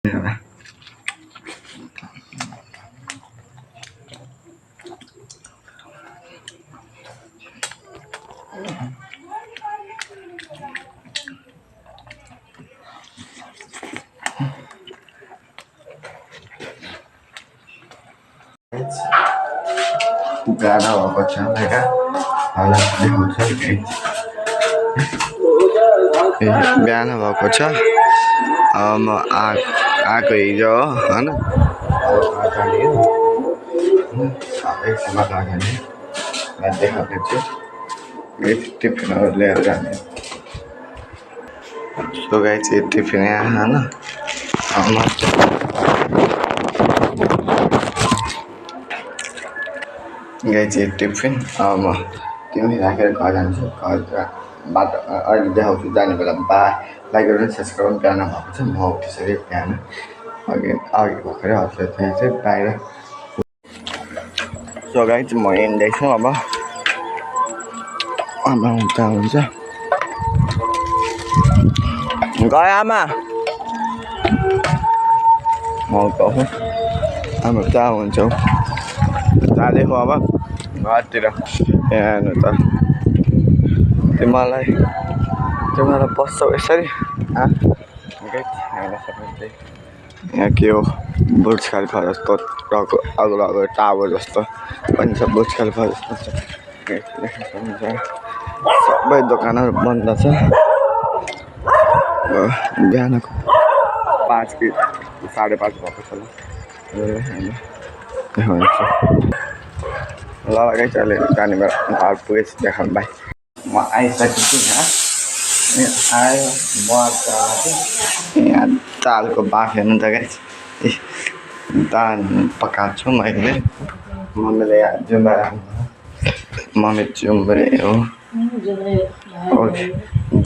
गाना भएको छ बिहान भएको छ म आएको हिजो हो होइन देखाएको छु टिफिनहरू लिएर जाने सो गाइस चाहिँ टिफिन यहाँ होइन गाई चाहिँ टिफिन म तिमी राखेर घर जान्छु घर बाटो अहिले देखाउँछु जाने बेला लाइक गरेर सब्सक्राइब बिहान भएको छ म त्यसरी बिहान अघि भर्खरै हस्पिटल चाहिँ बाहिर सो गाई चाहिँ म हिँड्दैछु अब आमा उता हुन्छ गयो आमा म गएको आमा उता हुन्छौ जाँदैको अब घरतिर हेर्नु त तिमीलाई बस्छौ यसरी हेर्न सक्नुहुन्छ यहाँ के हो बुर्ज खलिफा जस्तो अग्लो टावर जस्तो पनि छ बुर्ज खलिफा जस्तो छ देख्न सक्नुहुन्छ सबै दोकानहरू बन्द छ बिहानको 5 कि 5:30 भएको छ ल गाई चले जाने बेला घर पुगेछ देखाउनु भाइ म आइसकेछु यहाँ आयो यहाँ दालको बाफ हेर्नु त गाई दाल पकाएको छु मैले मम्मीले यहाँ मम्मी जुम्रे हो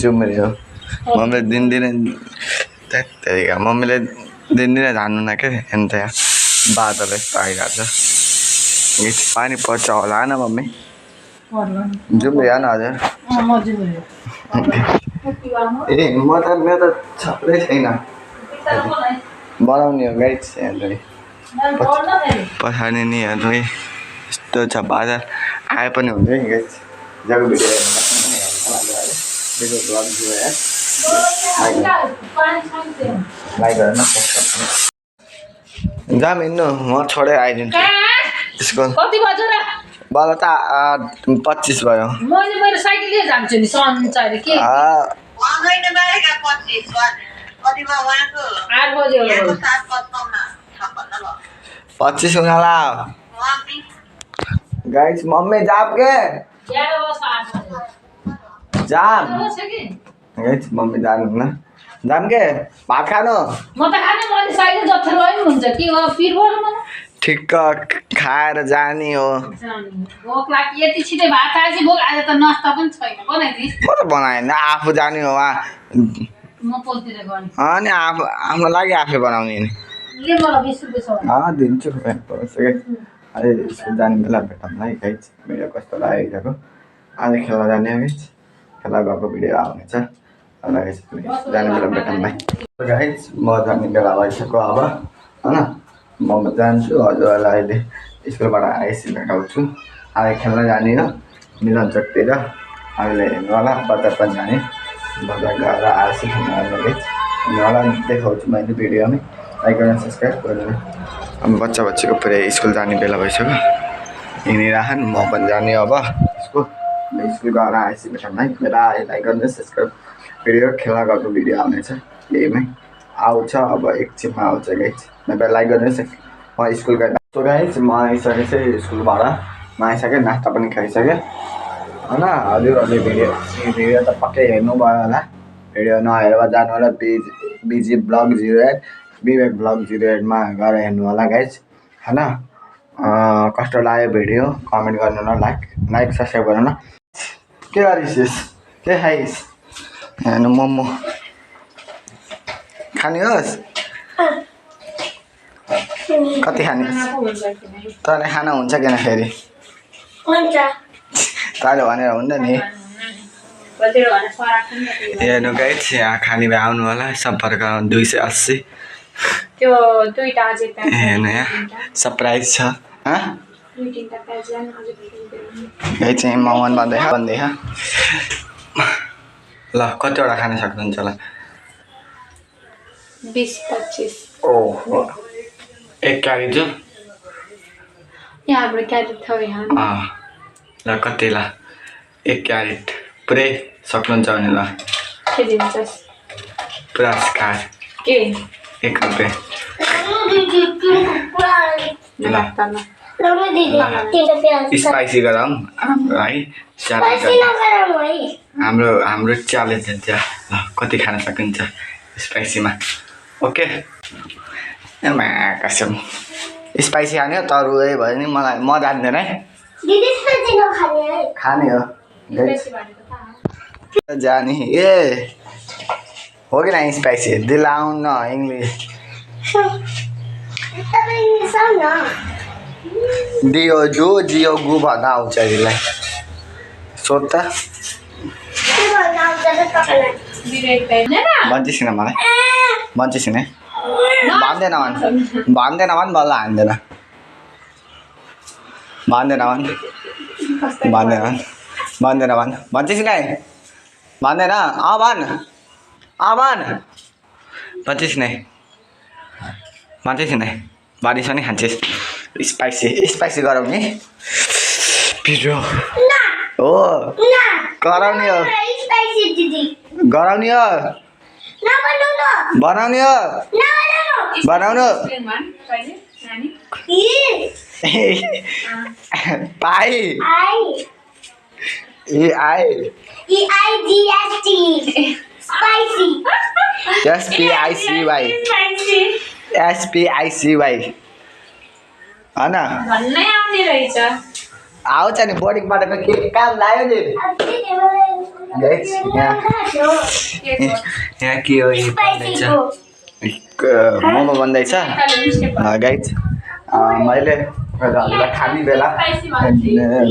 जुम्रे हो मम्मीले दिनदिनै मम्मीले दिनदिनै जान्नु न के हेर्नु त यहाँ बादल यस्तो आइरहेको छ पानी पर्छ होला न मम्मी जुम्रे होइन हजुर ए मेरो त छँदै छैन बनाउने हो गाइड पछाडि नि हेर्नु है यस्तो छ बाजार आए पनि हुन्छ नि गाइड जब भिडियो जाम हिँड्नु म छोडेर आइदिन्छु स्कुल कति बज्यो र बल त 25 भयो मैले मेरो साइकल लिएर जान्छु नि सन्चाले के वाङैन बारेका 25 कतिमा उहाँको 8 बज्यो यहाँको 7:55 मा 25 हुनाला गाइस मम्मी जाप के 11 बज्छ 8 बज्यो जाम बज्छ कि गाइस मम्मी जानु न जाम के भात खानु म त खाने मैले साइकल जत्थे लैनु हुन्छ के हो पिर भर्नु म ठिक्क खाएर जाने हो भोक लाग्यो यति छिटै भात खाएपछि भोक आज त नास्ता पनि छैन बनाइदिस म त बनाएन आफू जाने हो वहाँ म पोलतिर गर्ने अनि आफ्नो लागि आफै बनाउने नि ले मलाई 20 रुपैयाँ छ दिन्छु अहिले स्कुल जाने बेला भेटौँला है गाइस भिडियो कस्तो लागेको आज खेल्न जाने हो गाइस खेल्न गएको भिडियो आउनेछ जाने बेला भेटौँला गाइस म जाने बेला भइसक्यो अब होइन म जान्छु हजुरहरूलाई अहिले स्कुलबाट आएपछि भेटाउँछु अहिले खेल्न जाने हो मिलनचोकतिर अहिले हेर्नु होला बजार पनि जाने बजार गएर आएपछि खेल्न जाने गाइस हेर्नु होला देखाउँछु मैले भिडियोमै लाइक गरेर सब्सक्राइब गर्नु अब बच्चाको पुरै स्कुल जाने बेला भइसक्यो हिँडिरहन् म पनि जाने अब स्कुल गएर आएपछि भेटौँला है बेला लाइक गर्नु सब्सक्राइब भिडियो खेल्न गएको भिडियो आउनेछ यहीमै आउँछ अब एकछिनमा आउँछ गाइस नभए लाइक गर्नुहोस् म स्कुल गएर सो गाइस म आइसकेपछि स्कुलबाट म आइसकेँ नास्ता पनि खाइसकेँ होइन हजुरहरूले भिडियो त पक्कै हेर्नुभयो होला भिडियो नहेरेर जानु होला बिजी ब्लग 08 विवेक ब्लग 08 मा गएर हेर्नु होला गाइस होइन कस्तो लाग्यो भिडियो कमेन्ट गर्नु न लाइक सब्सक्राइब गर्नु न के गरिस् के खाइस् हेर्नु मोमो खाने होस् कति खाने तँलाई खाना हुन्छ किन फेरि तैँले भनेर हुन्न नि हेर्नु गाइस यहाँ खाने भए आउनु होला सम्पर्क 280 त्यो दुईटा अझै प्याज हेर्नु यहाँ सरप्राइज छ दुई तिनटा प्याज जान अझै भेटिँदैन। यही चाहिँ मोमन भन्दैछ ल कतिवटा खान सक्नुहुन्छ होला 20-25 ओहो 1 क्यारेट जो यहाँबाट क्यारेट थो यहाँ ल कति ल 1 क्यारेट पुरै सक्नुहुन्छ भने ल के दिन्छस् पुरस्कार के 1 रुपियाँ ल स्पाइसी गरौँ हाम्रो है च्यालेन्ज हाम्रो च्यालेन्ज हुन्छ ल कति खान सकिन्छ स्पाइसीमा ओके कसम स्पाइसी खाने हो तरुलै भयो नि मलाई म जान्दैन है खाने हो जाने ए हो कि न स्पाइसी दिलाउन न इङ्ग्लिस दियो जो जियो गु भन्दा आउँछ यसलाई सोध त भन्छस् किन मलाई भन्छस् किन भन्दैन भन् बल्ल हान्दैन भन् भन्छस् किन भन्दैन भन् भन्छस् किन बारिस पनि खान्छस् स्पाइसी गराउने पिरो हो गराउने हो बनाउने हो बनाउनु पाइ SPICY होइन भन्नै आउने रहेछ आउँछ नि बोर्डिङबाट के काम लाग्यो नि यहाँ के हो मोमो बन्दैछ गाइज मैले हजुरलाई खाने बेला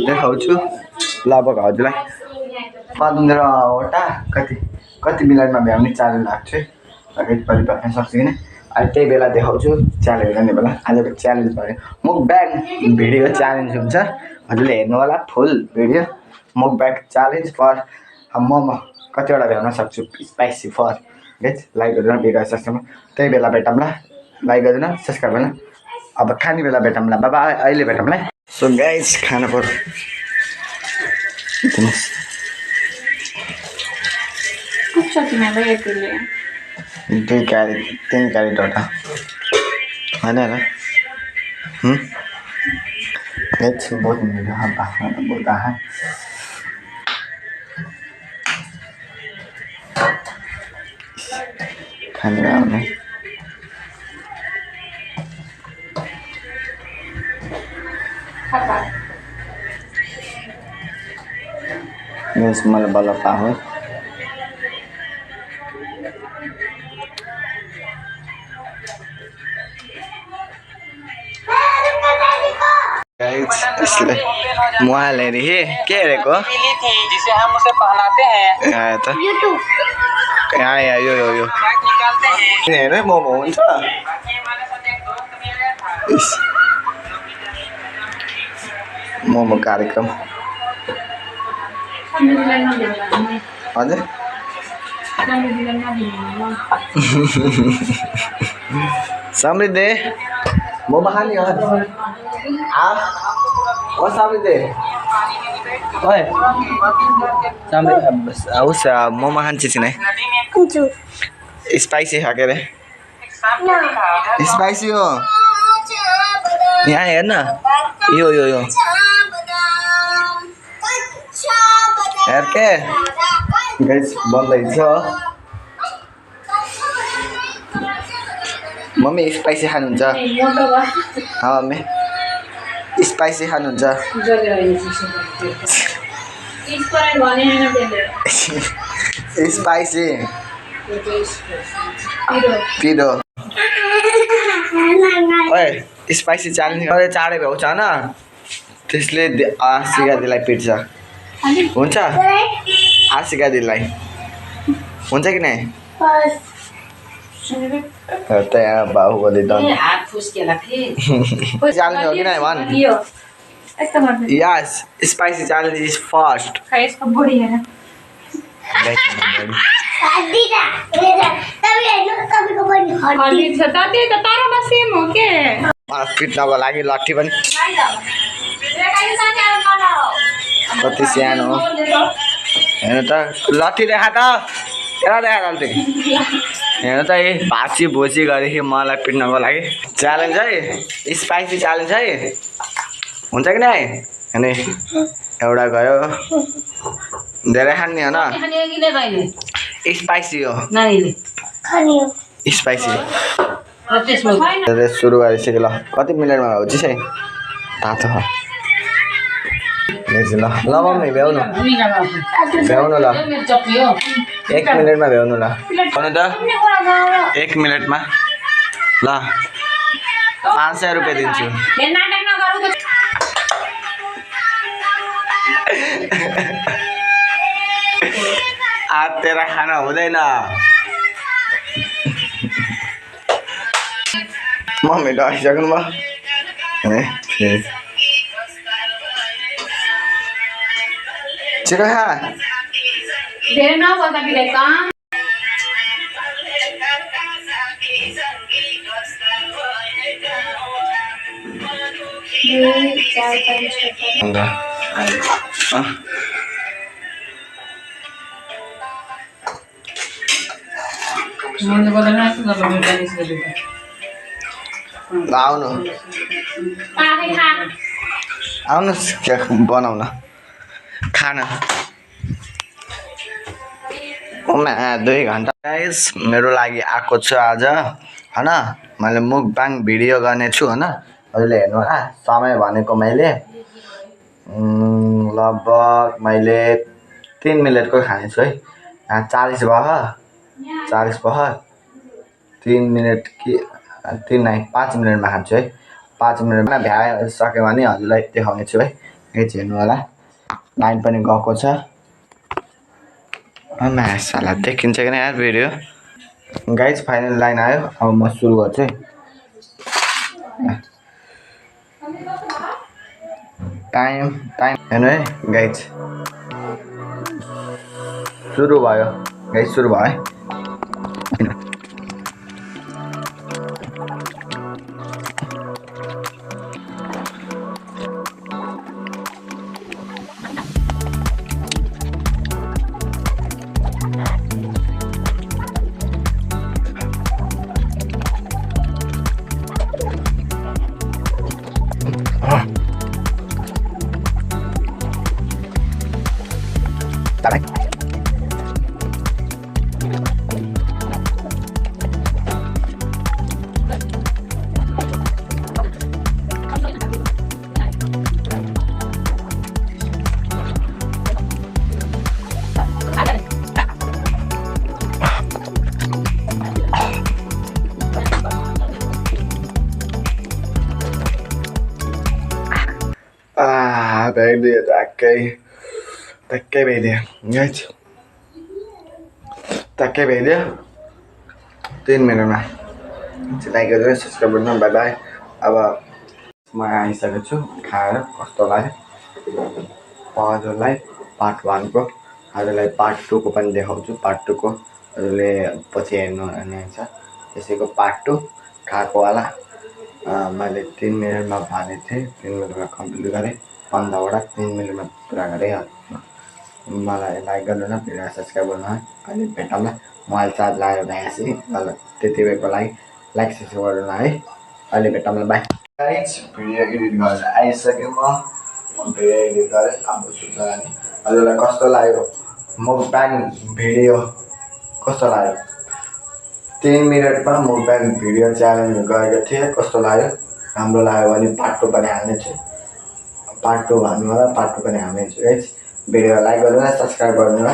देखाउँछु लगभग हजुरलाई 15वटा कति मिनटमा भ्याउने च्यालेन्ज लाग्छ गाइज परिपाक्न सक्छु किन अहिले त्यही बेला देखाउँछु च्यालेन्ज गर्ने बेला आजको च्यालेन्ज भयो मुकब्याङ भिडियो च्यालेन्ज हुन्छ हजुरले हेर्नु होला फुल भिडियो मुकब्याङ च्यालेन्ज फर मोमो कतिवटा भ्याउन सक्छु स्पाइसी फर गाइज लाइक गरिदिनु भिडियो सब्सक्राइब त्यही बेला भेटौँला लाइक गरिदिनु सब्सक्राइब गर्नु अब खाने बेला भेटौँला बाबा अहिले भेटौँला सो गाइज खाना पर्यो 2 क्यारेट 3 क्यारेटवटा होइन गाइज बहुत मिठो बहुत आहा खाने आउने मलाई बल्ल पाहो इसलिए मोबाइल ले रही है क्या रे को जिसे हम उसे पहनाते हैं आया था यूट्यूब यहाँ यो निकालते हैं मोमो हुन्छ मोमो कार्यक्रम हजुर समृद्धि मोमो खाने हो समृद्धि उस मोमो खान्छस् नै स्पाइसी खाके रे स्पाइसी हो यहाँ हेर्न यो हेर के गाइस बन्दैछ मम्मी स्पाइसी खानुहुन्छ मम्मी स्पाइसी खानुहुन्छ स्पाइसी पिरो ओए स्पाइसी च्यालेन्ज गरे चाँडै भ्याउँछ होइन त्यसले आशिका दिदीलाई पिट्छ हुन्छ आशिका दिदीलाई हुन्छ कि नै त्यहाँ बाहुबली डन हात फुस्केला थिए च्यालेन्ज हो कि नै भन यस्तो गर्नु यस स्पाइसी च्यालेन्ज इज फर्स्ट खै यसको बुढी हेर हल्दी छ त त्यही त तारामा सेम हो के पिट्नको लागि लट्ठी पनि कति सानो हो हेर्नु त लट्ठी देखा त हेर देखा लट्ठी हेर्नु त यही भाँची भोची गरेदेखि मलाई पिट्नको लागि च्यालेन्ज है स्पाइसी च्यालेन्ज है हुन्छ कि नै अनि एउटा गयो धेरै खाने होइन स्पाइसी हो स्पाइसी सुरु गरिसक्यो ल कति मिनटमा हो चाहिँ थाहा छ ल ल मम्मी भ्याउनु भ्याउनु ल 1 मिनटमा भ्याउनु ल भन्नु त 1 मिनटमा ल 500 रुपियाँ दिन्छु आज तेरा खाना हुँदैन मम्मी डराइसक्नु भयो छिटो खा धेरै नबोल्दा बिलेका आउनु आउनुहोस् बनाउन खाना 2 घन्टा गाइस मेरो लागि आएको छ आज हैन मैले मुकबाङ भिडियो गर्ने छु हैन अहिले हेर्नु होला समय भनेको मैले लगभग मैले 3 मिनेटको खाने छु है 40 भयो 3 मिनेट कि 3 नै 5 मिनेटमा खान्छु है 5 मिनेटमा भ्याइसक्यो भने हजुरलाई देखाउने छु है यही हेर्नु होला लाइन पनि गएको छ साला देखिन्छ कि यार भिडियो गाइज फाइनल लाइन आयो अब म सुरु गर्छु है टाइम हेर्नु है गाइज सुरु भयो गाइज सुरु भयो है भ्याइदियो ट्याक्कै भ्याइदियो गाइज ट्याक्कै भ्याइदियो 3 मिनटमा लाइक गरेर सब्सक्राइब गर्नु बाई बाई अब म आइसकेको छु खाएर कस्तो लाग्यो हजुरलाई पार्ट 1 को हजुरलाई पार्ट 2 को पनि देखाउँछु पार्ट 2 को हजुरले पछि हेर्नु हुनेछ त्यसैको पार्ट 2 खाएको वाला मैले 3 मिनटमा भनेको थिएँ 3 मिनटमा कम्प्लिट गरेँ 15वटा 3 मिनटमा पुरा गरेँ मलाई लाइक गर्नु न भिडियो सब्सक्राइब गर्नु है अहिले भेटौँला मोबाइल चार्ज लगाएर भ्याएपछि त्यति बेरको लागि लाइक सब्सक्राइब गर्नु है अहिले भेटौँला बाई गाइज भिडियो एडिट गरेर आइसकेँ म भिडियो एडिट गरेँ अब सुत्न जाने हजुरलाई कस्तो लाग्यो मुकबाङ भिडियो कस्तो लाग्यो 3 मिनटमा मुकबाङ भिडियो च्यालेन्ज गरेको थिएँ कस्तो लाग्यो राम्रो लाग्यो भने पार्ट 2 पनि हाल्नेछु पार्ट 2 भन्नु होला पार्ट 2 पनि हाल्नेछु गाइज भिडियो लाइक गर्नु न सब्सक्राइब गर्नु न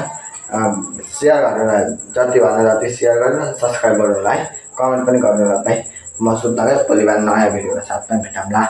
सेयर गर्नु न जति भन्नु जति सेयर गर्नु सब्सक्राइब गर्नु होला है कमेन्ट पनि गर्नु होला भाइ म सुत्न गएँ भोलि बिहान नयाँ भिडियोको साथमा भेटौँला